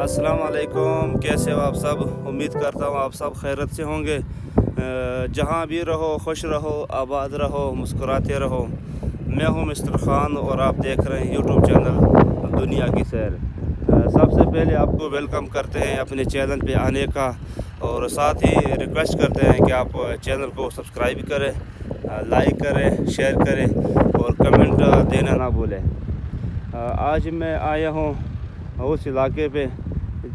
अस्सलाम वालेकुम, कैसे हो आप सब। उम्मीद करता हूँ आप सब खैरियत से होंगे। जहाँ भी रहो खुश रहो, आबाद रहो, मुस्कुराते रहो। मैं हूँ मिस्टर ख़ान और आप देख रहे हैं यूट्यूब चैनल दुनिया की सैर। सबसे पहले आपको वेलकम करते हैं अपने चैनल पे आने का, और साथ ही रिक्वेस्ट करते हैं कि आप चैनल को सब्सक्राइब करें, लाइक करें, शेयर करें और कमेंट देना ना भूलें। आज मैं आया हूँ उस इलाके पे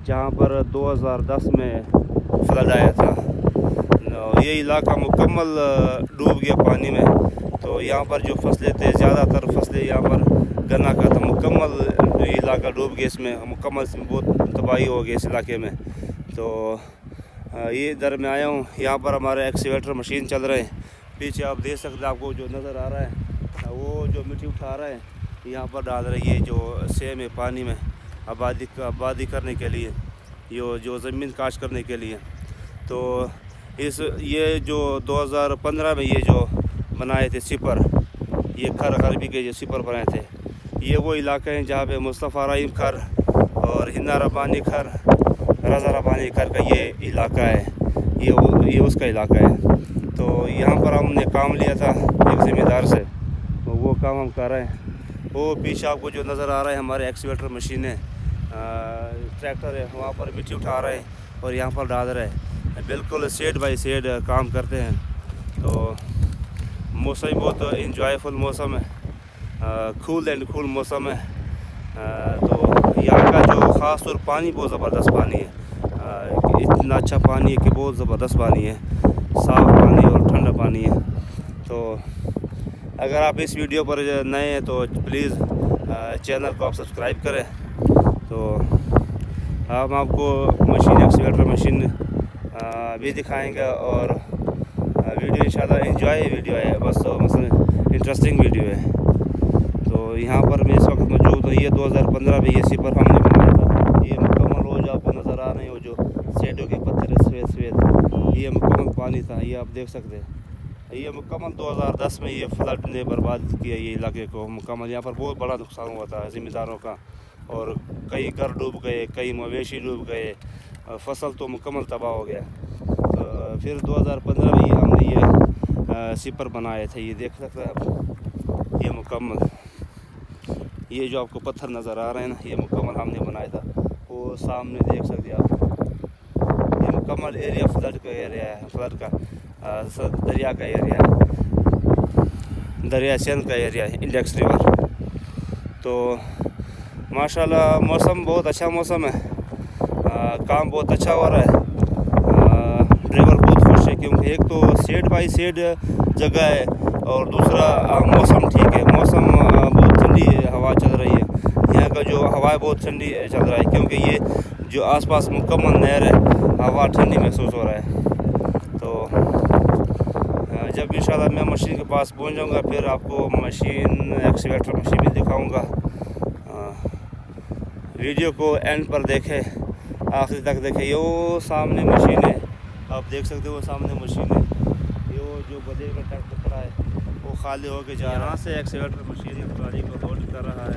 जहाँ पर 2010 में फ्लड आया था। ये इलाका मुकम्मल डूब गया पानी में। तो यहाँ पर जो फसलें थे, ज़्यादातर फसलें यहाँ पर गन्ना का था। मुकम्मल इलाका डूब गया, इसमें मुकम्मल बहुत तबाही हो गई इस इलाके में। तो ये इधर मैं आया हूँ, यहाँ पर हमारे एक्सीवेटर मशीन चल रहे हैं। पीछे आप देख सकते हैं, आपको जो नज़र आ रहा है वो जो मिट्टी उठा रहा है यहाँ पर डाल रही है, जो सेम है पानी में आबादी करने के लिए, ये जो ज़मीन काश करने के लिए। तो ये जो 2015 में ये जो बनाए थे सिपर, ये खर गरबी के जो सिपर बनाए थे, ये वो इलाके हैं जहाँ पे मुस्तफ़ा रहीम खर और हिना रब्बानी खर, रज़ा रब्बानी खर का ये इलाका है। ये उसका इलाका है। तो यहाँ पर हमने काम लिया था एक ज़मींदार से, तो वो काम हम कर रहे हैं। वो पीछे आपको जो नज़र आ रहा है हमारे एक्सीवेटर मशीन है, ट्रैक्टर है, वहाँ पर मिट्टी उठा रहे हैं और यहाँ पर डाल रहे हैं। बिल्कुल सेड बाई सेड काम करते हैं। तो मौसम बहुत इंजॉयफुल मौसम है, कूल एंड कूल मौसम है। तो यहाँ का जो ख़ास तौर पानी बहुत ज़बरदस्त पानी है। इतना अच्छा पानी है कि बहुत ज़बरदस्त पानी है, साफ़ पानी और ठंडा पानी है। तो अगर आप इस वीडियो पर नए हैं तो प्लीज़ चैनल को आप सब्सक्राइब करें। तो हम आपको एक्सीवेटर मशीन भी दिखाएंगे, और वीडियो इंशाल्लाह एंजॉय वीडियो है, बस मतलब इंटरेस्टिंग वीडियो है। तो यहाँ पर मैं इस वक्त मौजूद हूँ। ये 2015 में ये सिपर हमने बनाया था। ये मुकम्मल हो जो आपको नज़र आ रहे हो, जो सेडों के पत्थर सफ़ेद, ये मुकम्मल पानी था, ये आप देख सकते हैं। ये मुकम्मल 2010 में ये फ्लड ने बर्बाद किया ये इलाके को मुकम्मल। यहाँ पर बहुत बड़ा नुकसान हुआ था ज़मींदारों का, और कई घर डूब गए, कई मवेशी डूब गए, फसल तो मुकम्मल तबाह हो गया। तो फिर 2015 में हमने ये सिपर बनाए थे, ये देख सकते हैं आप। ये मुकम्मल ये जो आपको पत्थर नज़र आ रहे हैं ना, ये मुकम्मल हमने बनाया था। वो सामने देख सकते हैं आप, ये मुकम्मल एरिया फ्लड का एरिया है, फ्लड का दरिया का एरिया है, दरिया सिंध का एरिया है, इंडेक्स रिवर। तो माशाल्लाह मौसम बहुत अच्छा मौसम है, काम बहुत अच्छा हो रहा है। ड्राइवर बहुत खुश है, क्योंकि एक तो सेड बाई सेड जगह है, और दूसरा मौसम ठीक है। मौसम बहुत ठंडी हवा चल रही है, यहाँ का जो हवा है बहुत ठंडी चल रहा है, क्योंकि ये जो आसपास मुकम्मल नहर है, हवा ठंडी महसूस हो रहा है। तो जब इंशाल्लाह मैं मशीन के पास पहुंच जाऊंगा, फिर आपको मशीन एक्सीवेटर मशीन भी दिखाऊंगा। वीडियो को एंड पर देखें, आखिर तक देखें। ये वो सामने मशीन है, आप देख सकते हो, वो सामने मशीन है। ये वो जो बदे का ट्रैक्टर खड़ा है वो खाली होके जा रहा है। यहाँ से एक्सीवेटर मशीन ट्राली को लोड कर रहा है,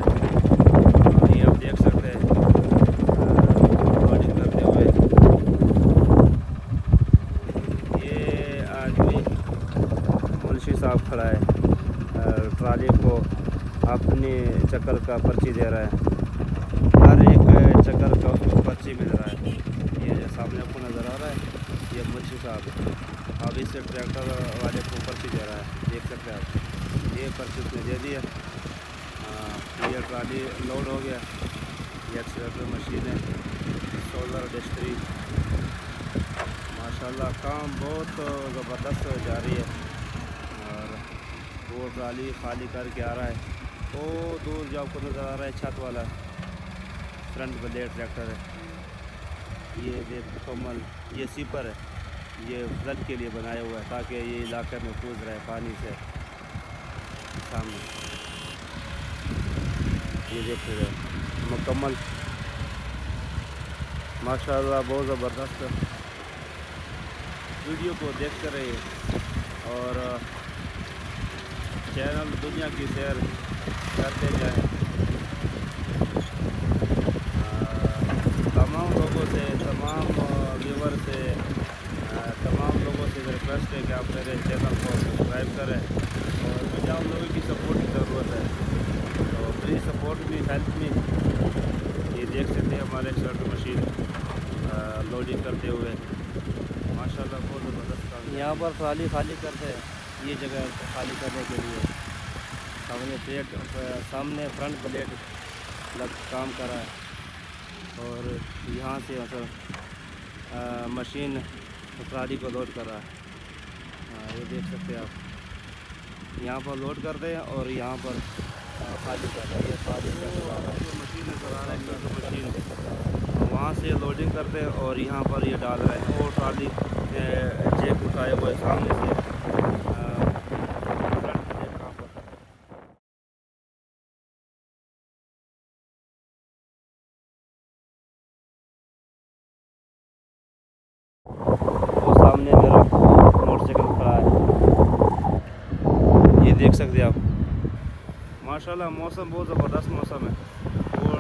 ये आप देख सकते हैं लोडिंग करते हुए। ये आदमी मुंशी साहब खड़ा है, ट्राली को अपने चक्कर का पर्ची दे रहा है, हर एक चक्कर का उसको पर्ची मिल रहा है। ये जो सामने आपको नज़र आ रहा है, ये मुंशी साहब अब इससे ट्रैक्टर वाले को पर्ची दे रहा है, देख सकते हैं आप। ये पर्ची उसने दे दिया, ये ट्राली लोड हो गया। ये एक्सीवेटर मशीन है, सोलर इंडस्ट्री। माशाल्लाह काम बहुत ज़बरदस्त जारी है, और वो ट्राली खाली करके आ रहा है। वो दूर जो आपको नज़र आ रहा है छत वाला फ्रंट ब्लेड ट्रैक्टर है, ये मुकम्मल ये सिपर है, ये फ्लड के लिए बनाया हुआ है, ताकि ये इलाके में कूद रहे पानी से। सामने ये देख रहे हैं मुकम्मल, माशाल्लाह बहुत ज़बरदस्त। वीडियो को देखते रहिए, और चैनल दुनिया की सैर करते जाएं। तमाम यूट्यूबर से तमाम लोगों से रिक्वेस्ट है कि आप मेरे चैनल को सब्सक्राइब करें और मुझे आप लोगों की सपोर्ट की ज़रूरत है, तो please support me, help me. ये देख सकते हैं हमारे एक्सकैवेटर मशीन लोडिंग करते हुए, माशाल्लाह बहुत ज़बरदस्त काम। यहाँ पर ट्राली खाली करते हैं, ये जगह खाली करने के लिए सामने फ्रंट प्लेट काम कर रहा है और यहाँ से मतलब मशीन ट्राली को लोड कर रहा है। ये देख सकते हैं आप, यहाँ पर लोड करते हैं और यहाँ पर खाली कर रहे हैं। ये खाली कर रहा है, मशीन नज़र आ रहा है, मशीन वहाँ से लोडिंग करते हैं और यहाँ पर ये डाल रहे हैं। और ट्राली चेक उठाए हुए सामने से वो सामने मेरा मोटरसाइकिल खड़ा है, ये देख सकते हैं आप। माशाल्लाह मौसम बहुत ज़बरदस्त मौसम है। और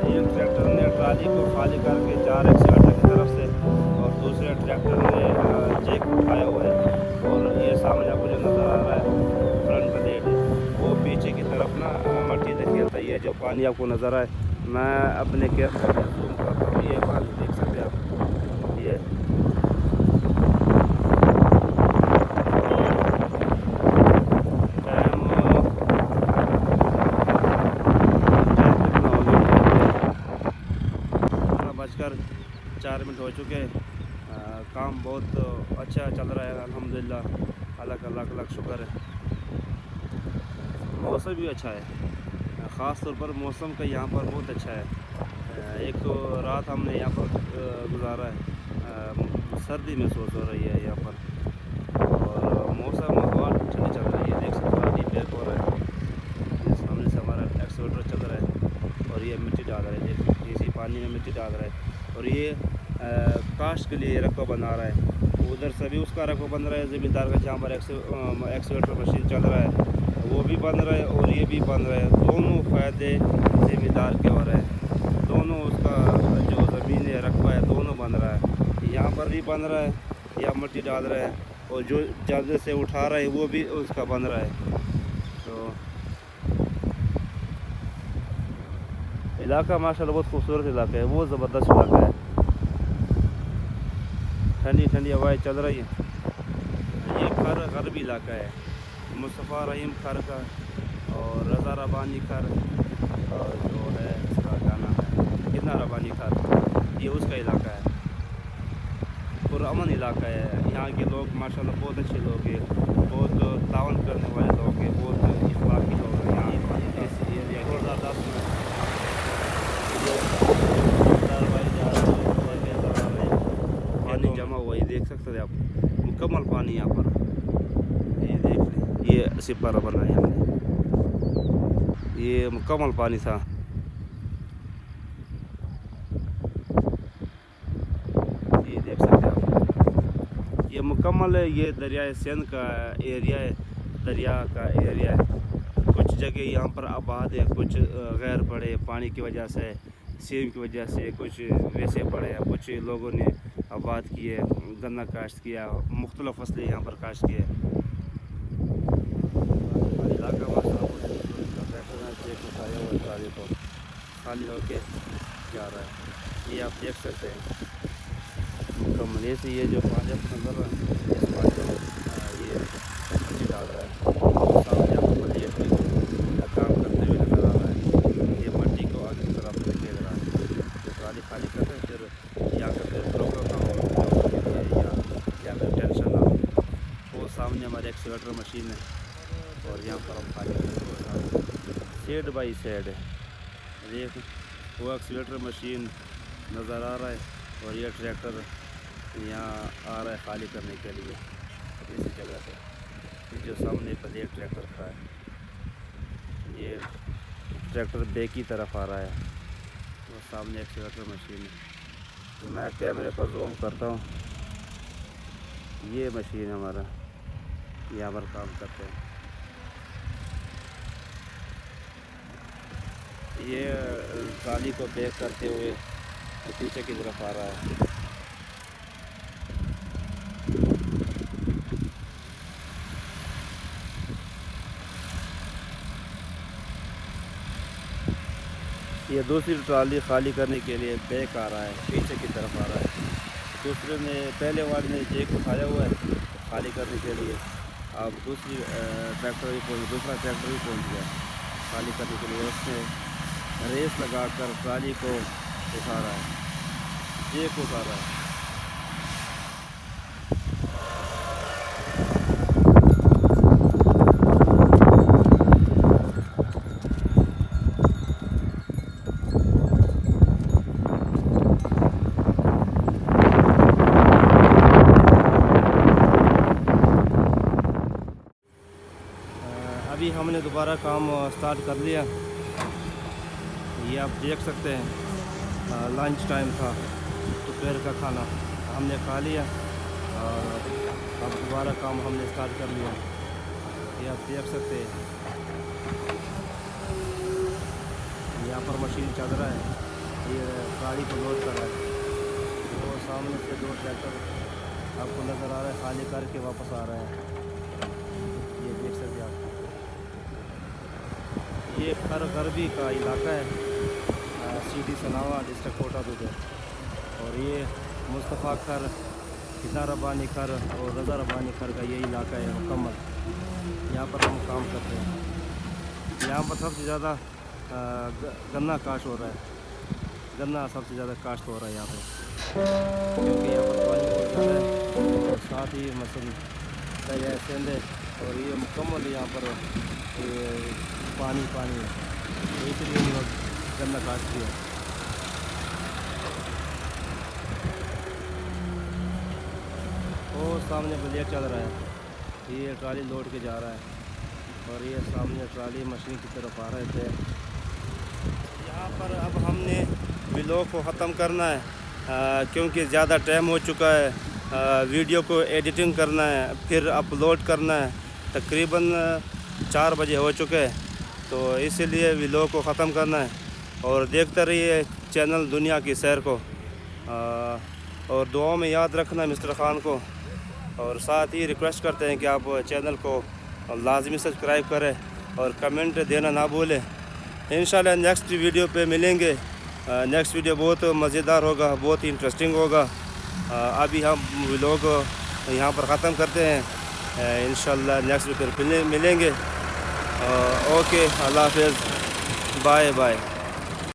एक ट्रैक्टर ने ट्राली को खाली करके 4 एक्सीवेटर की तरफ से और दूसरे ट्रैक्टर ने जैक उठाया हुआ है और ये सामने आपको जो नज़र आ रहा है फ्रंट प्लेट, वो पीछे की तरफ ना मट्टी देखिए। तो ये जो पानी आपको नज़र आए, मैं अपने कैमरे में जूम करता हूँ, ये पानी देख सकते हैं आप। ये बजकर 4 मिनट हो चुके हैं। काम बहुत अच्छा चल रहा है अल्हम्दुलिल्लाह, अल्लाह का लाख लाख शुक्र है। मौसम भी अच्छा है, ख़ास तौर पर मौसम का यहाँ पर बहुत अच्छा है। एक तो रात हमने यहाँ पर गुजारा है, सर्दी महसूस हो रही है यहाँ पर और मौसम बहुत ठंडी चल रही है। देख सकते हैं पैक हो रहा है, सामने से हमारा एक्सकैवेटर चल रहा है और ये मिट्टी डाल रहा है, इसी पानी में मिट्टी डाल रहा है और ये काश्त के लिए रकबा बना रहा है। उधर से भी उसका रकबा बन रहा है, ज़मींदार का जहाँ पर एक्सकैवेटर मशीन चल रहा है वो भी बन रहा है और ये भी बन रहा है। दोनों फ़ायदे ज़मींदार के हो रहे हैं, दोनों उसका जो ज़मीन है रकबा है दोनों बन रहा है। यहाँ पर भी बन रहा है, यहाँ मिट्टी डाल रहा है और जो जल्द से उठा रहा है वो भी उसका बन रहा है। तो इलाका माशाल्लाह बहुत खूबसूरत इलाका है, बहुत ज़बरदस्त इलाका है। ठंडी ठंडी हवाएं चल रही है। ये खर गरबी इलाका है, मुस्तफ़ा रहीम खर का और रज़ा रबानी खर और जो है इसका गाना है कितना रबानी खर, ये उसका इलाका है। पुरअमन इलाका है, यहाँ के लोग माशाल्लाह बहुत अच्छे लोग हैं, बहुत तावन करने वाले लोग हैं, बहुत इखलाकी लोग हैं। यहाँ इस एरिया के पानी जमा हुआ, ये देख सकते हैं आप, मुकम्मल पानी यहाँ पर। ये देख लें, ये सिपारा बनाया हमने, ये मुकम्मल पानी था। ये देख सकते हैं आप, ये मुकम्मल है, ये दरिया सिंध का एरिया है, दरिया का एरिया है। कुछ जगह यहाँ पर आबाद है, कुछ गैर पड़े पानी की वजह से, सेम की वजह से, कुछ वैसे पड़े हैं। कुछ लोगों ने आबाद किए, गन्ना काश्त किया, मुख्तलिफ फसलें यहाँ पर काश्त किए। इलाका को खाली होके जा रहा है, ये आप देख सकते हैं। कमरे से ये जो पानी नज़र रहा है, इस पानी में ये मट्टी डाल रहा है, सामने आपको प्लेट भी काम करते हुए नज़र आ रहा है। ये मट्टी को आगे की तरफ लेके जा रहा है, ट्राली खाली करते हैं, फिर यहाँ का फिर प्रॉब्लम ना हो या फिर टेंशन ना हो। वो सामने हमारे एक्सकैवेटर मशीन है और यहाँ पर हम खाली करते हैं, साइड बाई साइड है। देख वो एक्सकैवेटर मशीन नज़र आ रहा है और ये ट्रैक्टर यहाँ आ रहा है खाली करने के लिए इसी जगह से। जो सामने पर एक ट्रैक्टर खड़ा है, ये ट्रैक्टर बैक की तरफ आ रहा है, वो सामने एक्सकैवेटर मशीन है। तो मैं कैमरे पर जूम करता हूँ, ये मशीन हमारा यहाँ पर काम करते हैं। ये ट्राली को बैक करते हुए पीछे की तरफ आ रहा है। ये दूसरी ट्राली खाली करने के लिए बैक आ रहा है, पीछे की तरफ आ रहा है। दूसरे ने पहले वाले ने जैक उठाया हुआ है खाली करने के लिए। अब दूसरा ट्रैक्टर भी पहुंच गया खाली करने के लिए। उसने रेस लगाकर ट्राली को उठा रहा है, जैक उठा रहा है। अभी हमने दोबारा काम स्टार्ट कर लिया। ये आप देख सकते हैं लंच टाइम था, दोपहर का खाना हमने खा लिया और अब दोबारा काम हमने स्टार्ट कर लिया। ये आप देख सकते हैं, यहाँ पर मशीन चल रहा है, ये गाड़ी को लोड कर रहा है। वो सामने से 2 ट्रैक्टर आपको नज़र आ रहा है, खाली करके वापस आ रहे हैं। ये देख सकते हैं आप, ये खर गरबी का इलाका है, city Sanawa district Kota Dubai. और ये मुस्तफ़ा खर, हिदा रब्बानी खर और रज़ा रब्बानी खर का ये इलाका है मुकम्मल। यहाँ पर हम काम करते हैं। यहाँ पर सबसे ज़्यादा गन्ना काश्त हो रहा है, गन्ना सबसे ज़्यादा काश्त हो रहा है यहाँ पे, क्योंकि यहाँ पर पानी बहुत ज़्यादा है। और साथ ही मसल सेंधे और ये मुकम्मल यहाँ पर पानी है, तो इसलिए लोग गन्ना काटती है। और सामने ब्लैक चल रहा है, ये ट्राली लोड के जा रहा है और ये सामने ट्राली मशीन की तरफ आ रहे थे। यहाँ पर अब हमने व्लॉग को ख़त्म करना है, क्योंकि ज़्यादा टाइम हो चुका है। वीडियो को एडिटिंग करना है, फिर अपलोड करना है। तकरीबन 4 बजे हो चुके हैं, तो इसीलिए व्लॉग को ख़त्म करना है। और देखते रहिए चैनल दुनिया की सैर को, और दुआओं में याद रखना मिस्टर ख़ान को। और साथ ही रिक्वेस्ट करते हैं कि आप चैनल को लाजमी सब्सक्राइब करें और कमेंट देना ना भूलें। इंशाल्लाह नेक्स्ट वीडियो पे मिलेंगे। नेक्स्ट वीडियो बहुत मज़ेदार होगा, बहुत इंटरेस्टिंग होगा। अभी हम व्लॉग यहाँ पर ख़त्म करते हैं। इंशाल्लाह नेक्स्ट वीडियो पे मिलेंगे। ओके, अल्लाह हाफ़िज़, बाय बाय।